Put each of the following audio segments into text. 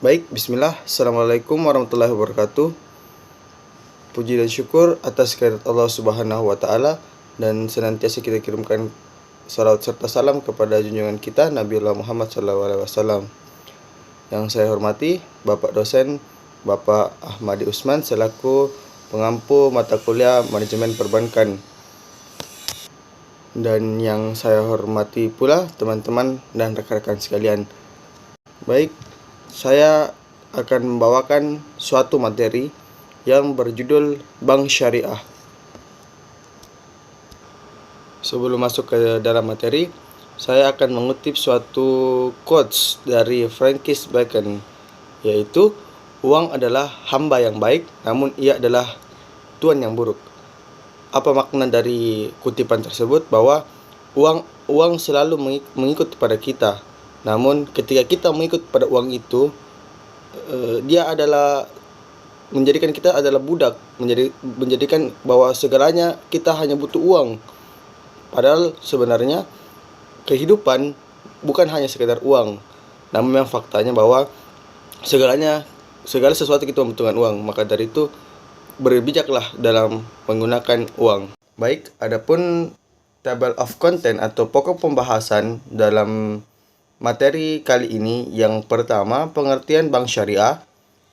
Baik, bismillah. Assalamualaikum warahmatullahi wabarakatuh. Puji dan syukur atas kehadirat Allah Subhanahu wa taala dan senantiasa kita kirimkan salawat serta salam kepada junjungan kita Nabiullah Muhammad SAW. Yang saya hormati Bapak dosen Bapak Ahmadi Usman selaku pengampu mata kuliah Manajemen Perbankan. Dan yang saya hormati pula teman-teman dan rekan-rekan sekalian. Baik, saya akan membawakan suatu materi yang berjudul Bank Syariah. Sebelum masuk ke dalam materi, saya akan mengutip suatu quotes dari Francis Bacon, yaitu uang adalah hamba yang baik, namun ia adalah tuan yang buruk. Apa makna dari kutipan tersebut? Bahwa uang selalu mengikut pada kita. Namun ketika kita mengikut pada uang itu, dia adalah menjadikan kita adalah budak, menjadikan bahwa segalanya kita hanya butuh uang. Padahal sebenarnya kehidupan bukan hanya sekedar uang. Namun memang faktanya bahwa segala sesuatu kita membutuhkan uang. Maka dari itu berbijaklah dalam menggunakan uang. Baik, adapun table of content atau pokok pembahasan dalam materi kali ini, yang pertama pengertian bank syariah,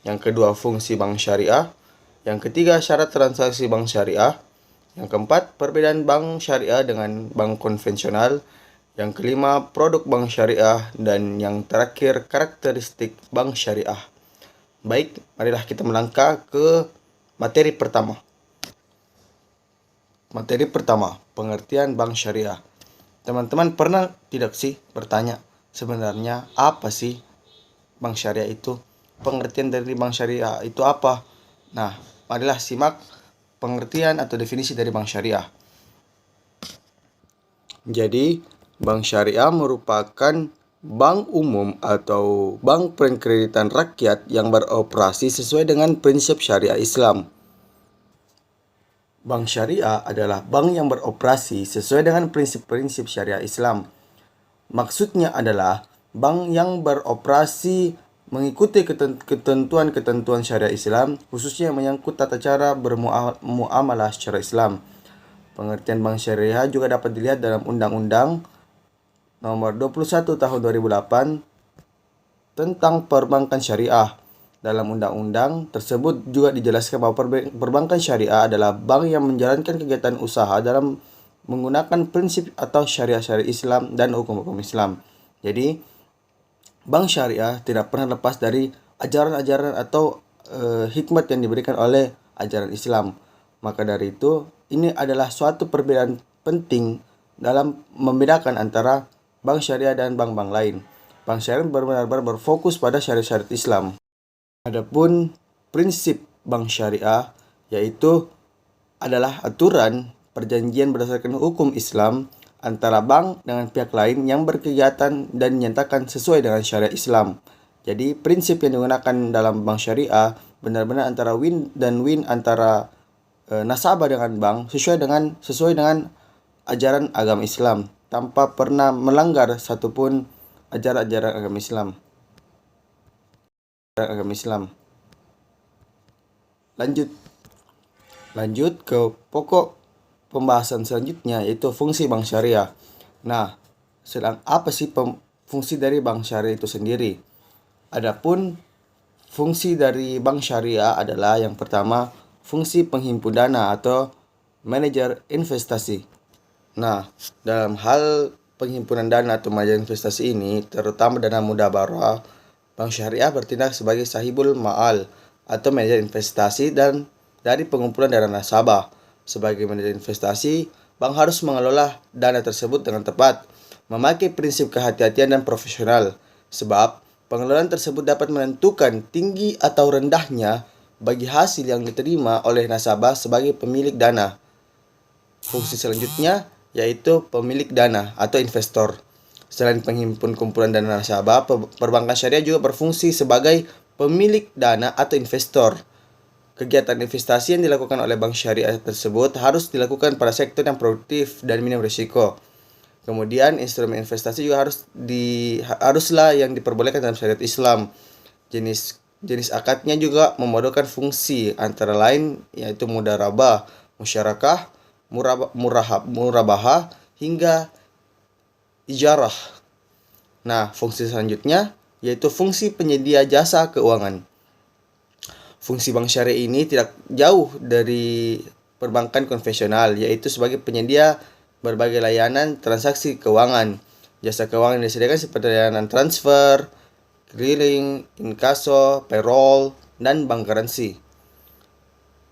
yang kedua fungsi bank syariah, yang ketiga syarat transaksi bank syariah, yang keempat perbedaan bank syariah dengan bank konvensional, yang kelima produk bank syariah, dan yang terakhir karakteristik bank syariah. Baik, marilah kita melangkah ke materi pertama. Materi pertama, pengertian bank syariah. Teman-teman pernah tidak sih bertanya, sebenarnya apa sih bank syariah itu? Pengertian dari bank syariah itu apa? Nah, marilah simak pengertian atau definisi dari bank syariah. Jadi, bank syariah merupakan bank umum atau bank pengkreditan rakyat yang beroperasi sesuai dengan prinsip syariah Islam. Bank syariah adalah bank yang beroperasi sesuai dengan prinsip-prinsip syariah Islam. Maksudnya adalah bank yang beroperasi mengikuti ketentuan-ketentuan syariah Islam, khususnya yang menyangkut tata cara bermuamalah secara Islam. Pengertian bank syariah juga dapat dilihat dalam Undang-Undang Nomor 21 Tahun 2008 tentang perbankan syariah. Dalam undang-undang tersebut juga dijelaskan bahwa perbankan syariah adalah bank yang menjalankan kegiatan usaha dalam menggunakan prinsip atau syariah-syariah Islam dan hukum-hukum Islam. Jadi, bank syariah tidak pernah lepas dari ajaran-ajaran atau hikmat yang diberikan oleh ajaran Islam. Maka dari itu, ini adalah suatu perbedaan penting dalam membedakan antara bank syariah dan bank-bank lain. Bank syariah benar-benar berfokus pada syariat-syariat Islam. Adapun prinsip bank syariah yaitu adalah aturan perjanjian berdasarkan hukum Islam antara bank dengan pihak lain yang berkegiatan dan dinyatakan sesuai dengan syariat Islam. Jadi prinsip yang digunakan dalam bank syariah benar-benar antara win dan win antara nasabah dengan bank sesuai dengan ajaran agama Islam tanpa pernah melanggar satupun ajaran-ajaran agama Islam. Lanjut ke pokok pembahasan selanjutnya, yaitu fungsi bank syariah. Nah, apa sih fungsi dari bank syariah itu sendiri? Adapun fungsi dari bank syariah adalah yang pertama, fungsi penghimpun dana atau manajer investasi. Nah, dalam hal penghimpunan dana atau manajer investasi ini, terutama dana mudabarah, bank syariah bertindak sebagai sahibul ma'al atau manajer investasi dan dari pengumpulan dana nasabah. Sebagai manajer investasi, bank harus mengelola dana tersebut dengan tepat, memakai prinsip kehati-hatian dan profesional, sebab pengelolaan tersebut dapat menentukan tinggi atau rendahnya bagi hasil yang diterima oleh nasabah sebagai pemilik dana. Fungsi selanjutnya yaitu pemilik dana atau investor. Selain penghimpun kumpulan dana nasabah, perbankan syariah juga berfungsi sebagai pemilik dana atau investor. Kegiatan investasi yang dilakukan oleh bank syariah tersebut harus dilakukan pada sektor yang produktif dan minim risiko. Kemudian instrumen investasi juga haruslah yang diperbolehkan dalam syariat Islam. Jenis jenis akadnya juga memodelkan fungsi antara lain yaitu mudarabah, musyarakah, murabahah hingga ijarah. Nah, fungsi selanjutnya yaitu fungsi penyedia jasa keuangan. Fungsi bank syariah ini tidak jauh dari perbankan konvensional, yaitu sebagai penyedia berbagai layanan transaksi keuangan. Jasa keuangan yang disediakan seperti layanan transfer, clearing, inkaso, payroll, dan bank garansi.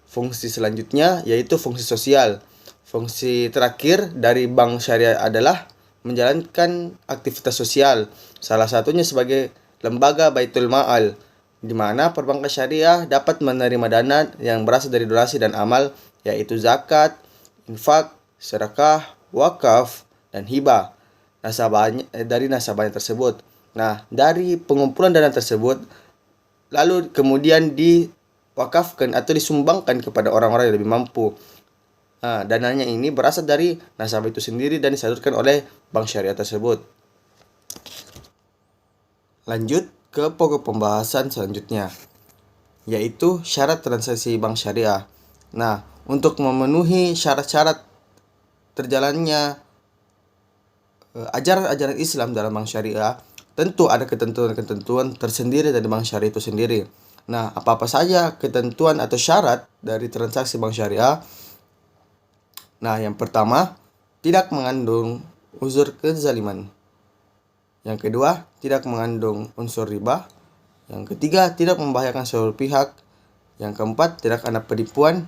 Fungsi selanjutnya yaitu fungsi sosial. Fungsi terakhir dari bank syariah adalah menjalankan aktivitas sosial, salah satunya sebagai lembaga Baitul Ma'al, di mana perbankan syariah dapat menerima dana yang berasal dari donasi dan amal, yaitu zakat, infak, sedekah, wakaf, dan hibah dari nasabahnya tersebut. Nah, dari pengumpulan dana tersebut, lalu kemudian diwakafkan atau disumbangkan kepada orang-orang yang lebih mampu. Nah, dananya ini berasal dari nasabah itu sendiri dan disalurkan oleh bank syariah tersebut. Lanjut ke pokok pembahasan selanjutnya, yaitu syarat transaksi bank syariah. Nah, untuk memenuhi syarat-syarat terjalannya ajaran-ajaran Islam dalam bank syariah, tentu ada ketentuan-ketentuan tersendiri dari bank syariah itu sendiri. Nah, apa-apa saja ketentuan atau syarat dari transaksi bank syariah? Nah, yang pertama, tidak mengandung unsur kezaliman. Yang kedua, tidak mengandung unsur riba. Yang ketiga, tidak membahayakan seluruh pihak. Yang keempat, tidak ada penipuan.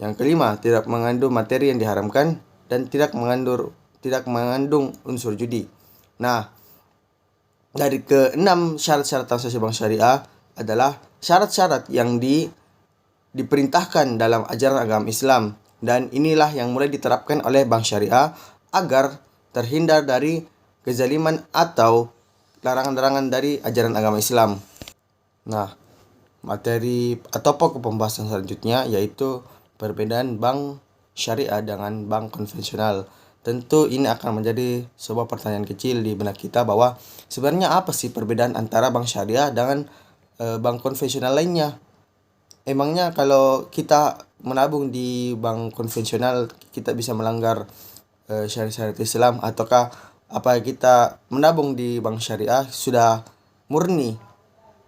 Yang kelima, tidak mengandung materi yang diharamkan dan tidak mengandung unsur judi. Nah, dari keenam syarat-syarat transaksi bank syariah adalah syarat-syarat yang diperintahkan dalam ajaran agama Islam, dan inilah yang mulai diterapkan oleh bank syariah agar terhindar dari kezaliman atau larangan-larangan dari ajaran agama Islam. Nah, materi atau pokok pembahasan selanjutnya yaitu perbedaan bank syariah dengan bank konvensional. Tentu ini akan menjadi sebuah pertanyaan kecil di benak kita bahwa sebenarnya apa sih perbedaan antara bank syariah dengan bank konvensional lainnya? Emangnya kalau kita menabung di bank konvensional kita bisa melanggar syariat Islam, ataukah apa kita menabung di bank syariah sudah murni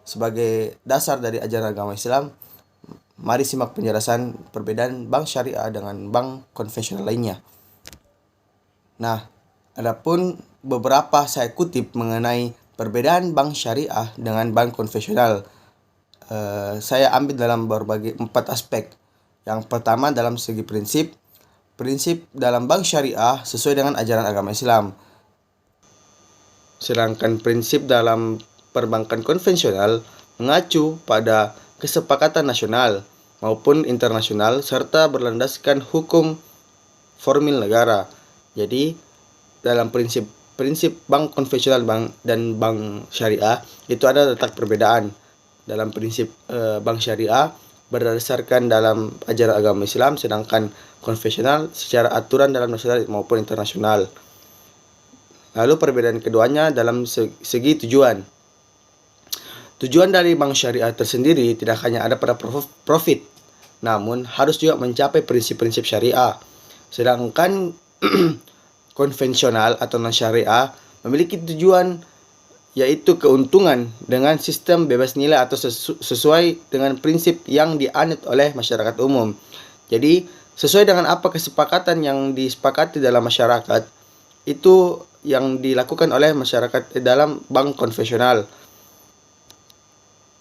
sebagai dasar dari ajaran agama Islam? Mari simak penjelasan perbedaan bank syariah dengan bank konvensional lainnya. Nah, adapun beberapa saya kutip mengenai perbedaan bank syariah dengan bank konvensional. Saya ambil dalam berbagai 4 aspek. Yang pertama dalam segi prinsip dalam bank syariah sesuai dengan ajaran agama Islam. Sedangkan prinsip dalam perbankan konvensional mengacu pada kesepakatan nasional maupun internasional serta berlandaskan hukum formil negara. Jadi, dalam prinsip bank konvensional dan bank syariah itu ada letak perbedaan. Dalam prinsip bank syariah berdasarkan dalam ajaran agama Islam, sedangkan konvensional secara aturan dalam nasional maupun internasional. Lalu perbedaan keduanya dalam segi tujuan. Tujuan dari bank syariah tersendiri tidak hanya ada pada profit, namun harus juga mencapai prinsip-prinsip syariah. Sedangkan konvensional atau non-syariah memiliki tujuan yaitu keuntungan dengan sistem bebas nilai atau sesuai dengan prinsip yang dianut oleh masyarakat umum. Jadi, sesuai dengan apa kesepakatan yang disepakati dalam masyarakat, itu yang dilakukan oleh masyarakat dalam bank konvensional.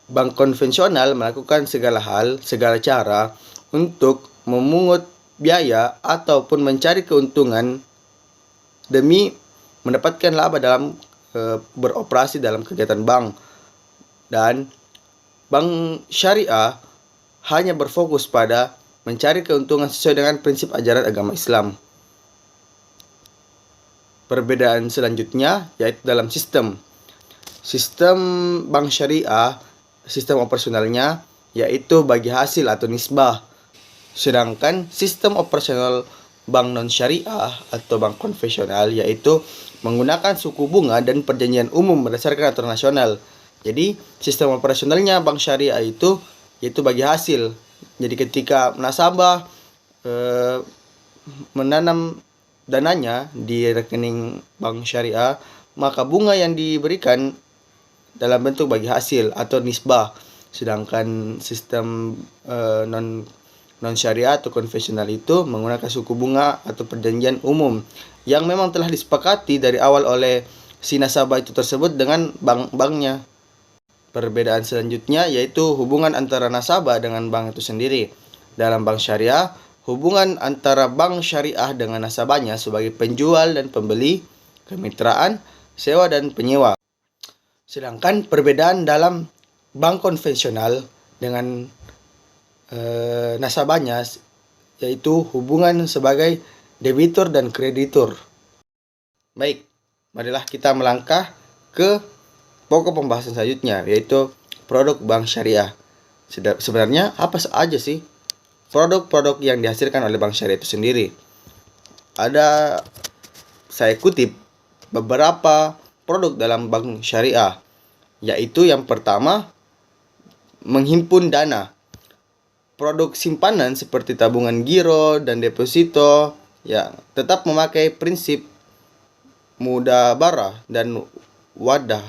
Bank konvensional melakukan segala hal, segala cara untuk memungut biaya ataupun mencari keuntungan demi mendapatkan laba dalam beroperasi dalam kegiatan bank. Dan bank syariah hanya berfokus pada mencari keuntungan sesuai dengan prinsip ajaran agama Islam. Perbedaan selanjutnya yaitu dalam sistem bank syariah, sistem operasionalnya yaitu bagi hasil atau nisbah. Sedangkan sistem operasional bank non syariah atau bank konvensional yaitu menggunakan suku bunga dan perjanjian umum berdasarkan aturan nasional. Jadi sistem operasionalnya bank syariah itu yaitu bagi hasil. Jadi ketika nasabah menanam dananya di rekening bank syariah, maka bunga yang diberikan dalam bentuk bagi hasil atau nisbah. Sedangkan sistem non syariah atau konvensional itu menggunakan suku bunga atau perjanjian umum yang memang telah disepakati dari awal oleh si nasabah itu tersebut dengan bank-banknya. Perbedaan selanjutnya yaitu hubungan antara nasabah dengan bank itu sendiri. Dalam bank syariah, hubungan antara bank syariah dengan nasabahnya sebagai penjual dan pembeli, kemitraan, sewa dan penyewa. Sedangkan perbedaan dalam bank konvensional dengan nasabahnya yaitu hubungan sebagai debitur dan kreditur. Baik, marilah kita melangkah ke pokok pembahasan selanjutnya, yaitu produk bank syariah. Sebenarnya apa saja sih produk-produk yang dihasilkan oleh bank syariah itu sendiri? Saya kutip beberapa produk dalam bank syariah, yaitu yang pertama, menghimpun dana. Produk simpanan seperti tabungan giro dan deposito ya tetap memakai prinsip mudahbarah dan wadah.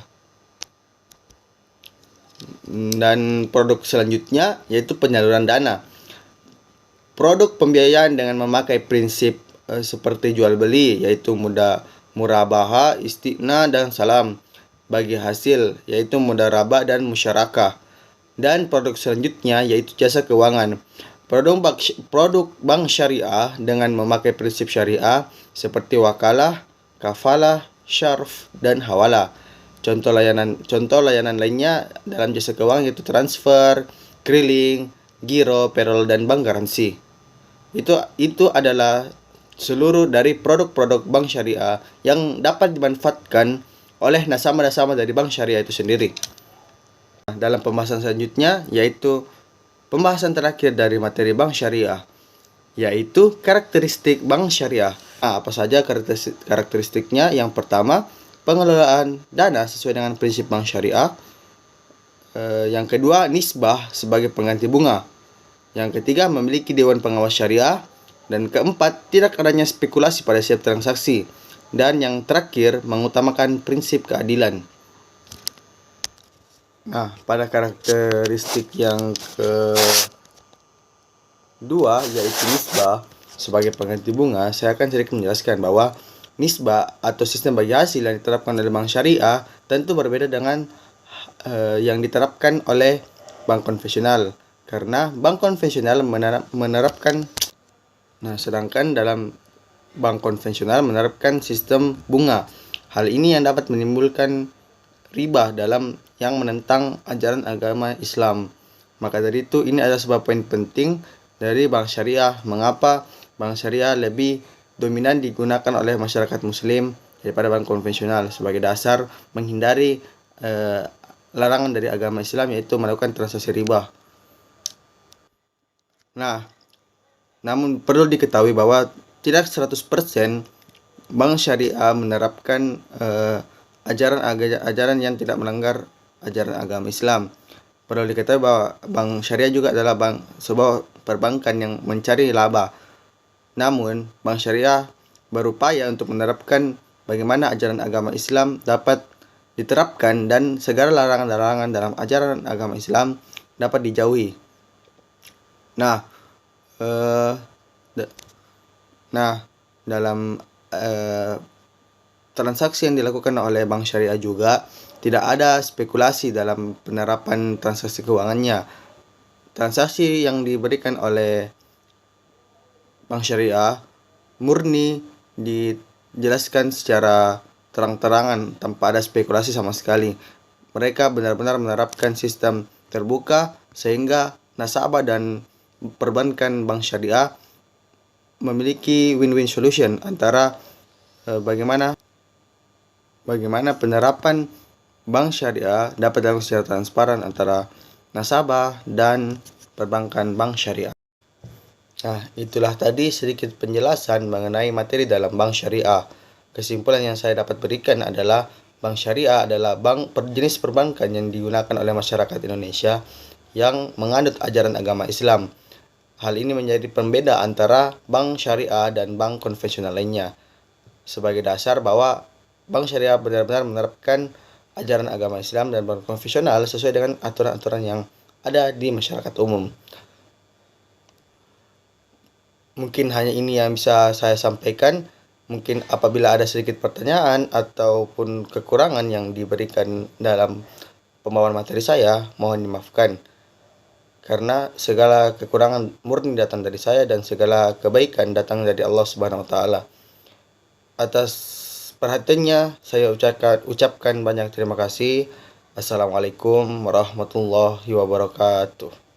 Dan produk selanjutnya yaitu penyaluran dana. Produk pembiayaan dengan memakai prinsip seperti jual beli yaitu murabahah, istighna dan salam. Bagi hasil yaitu mudharabah dan musyarakah. Dan produk selanjutnya yaitu jasa keuangan. Produk bank syariah dengan memakai prinsip syariah seperti wakalah, kafalah, syarf dan hawalah. Contoh layanan lainnya dalam jasa keuangan yaitu transfer, keliling, giro, payroll dan bank garansi. Itu adalah seluruh dari produk-produk bank syariah yang dapat dimanfaatkan oleh nasabah-nasabah dari bank syariah itu sendiri. Dalam pembahasan selanjutnya yaitu pembahasan terakhir dari materi bank syariah, yaitu karakteristik bank syariah. Apa saja karakteristiknya? Yang pertama, pengelolaan dana sesuai dengan prinsip bank syariah. Yang kedua, nisbah sebagai pengganti bunga. Yang ketiga, memiliki dewan pengawas syariah. Dan keempat, tidak adanya spekulasi pada setiap transaksi. Dan yang terakhir, mengutamakan prinsip keadilan. Nah, pada karakteristik yang kedua, yaitu nisbah sebagai pengganti bunga, saya akan sedikit menjelaskan bahwa nisbah atau sistem bagi hasil yang diterapkan oleh bank syariah tentu berbeda dengan yang diterapkan oleh bank konvensional. Karena bank konvensional menerapkan sedangkan dalam bank konvensional menerapkan sistem bunga. Hal ini yang dapat menimbulkan riba dalam yang menentang ajaran agama Islam. Maka dari itu ini adalah sebuah poin penting dari bank syariah. Mengapa bank syariah lebih dominan digunakan oleh masyarakat muslim daripada bank konvensional sebagai dasar menghindari larangan dari agama Islam yaitu melakukan transaksi riba. Nah, namun perlu diketahui bahwa tidak 100% bank syariah menerapkan ajaran yang tidak melanggar ajaran agama Islam. Perlu diketahui bahwa bank syariah juga adalah sebuah perbankan yang mencari laba. Namun, bank syariah berupaya untuk menerapkan bagaimana ajaran agama Islam dapat diterapkan dan segala larangan-larangan dalam ajaran agama Islam dapat dijauhi. Dalam transaksi yang dilakukan oleh bank syariah juga tidak ada spekulasi dalam penerapan transaksi keuangannya. Transaksi yang diberikan oleh bank syariah murni dijelaskan secara terang-terangan tanpa ada spekulasi sama sekali. Mereka benar-benar menerapkan sistem terbuka sehingga nasabah dan perbankan bank syariah memiliki win-win solution antara bagaimana penerapan bank syariah dapat dilakukan secara transparan antara nasabah dan perbankan bank syariah. Nah, itulah tadi sedikit penjelasan mengenai materi dalam bank syariah. Kesimpulan yang saya dapat berikan adalah Bank syariah adalah jenis perbankan yang digunakan oleh masyarakat Indonesia yang menganut ajaran agama Islam. Hal ini menjadi pembeda antara bank syariah dan bank konvensional lainnya. Sebagai dasar bahwa bank syariah benar-benar menerapkan ajaran agama Islam dan bank konvensional sesuai dengan aturan-aturan yang ada di masyarakat umum. Mungkin hanya ini yang bisa saya sampaikan. Mungkin apabila ada sedikit pertanyaan ataupun kekurangan yang diberikan dalam pembawaan materi saya, mohon dimaafkan. Karena segala kekurangan murni datang dari saya dan segala kebaikan datang dari Allah Subhanahu wa taala. Atas perhatiannya saya ucapkan banyak terima kasih. Assalamualaikum warahmatullahi wabarakatuh.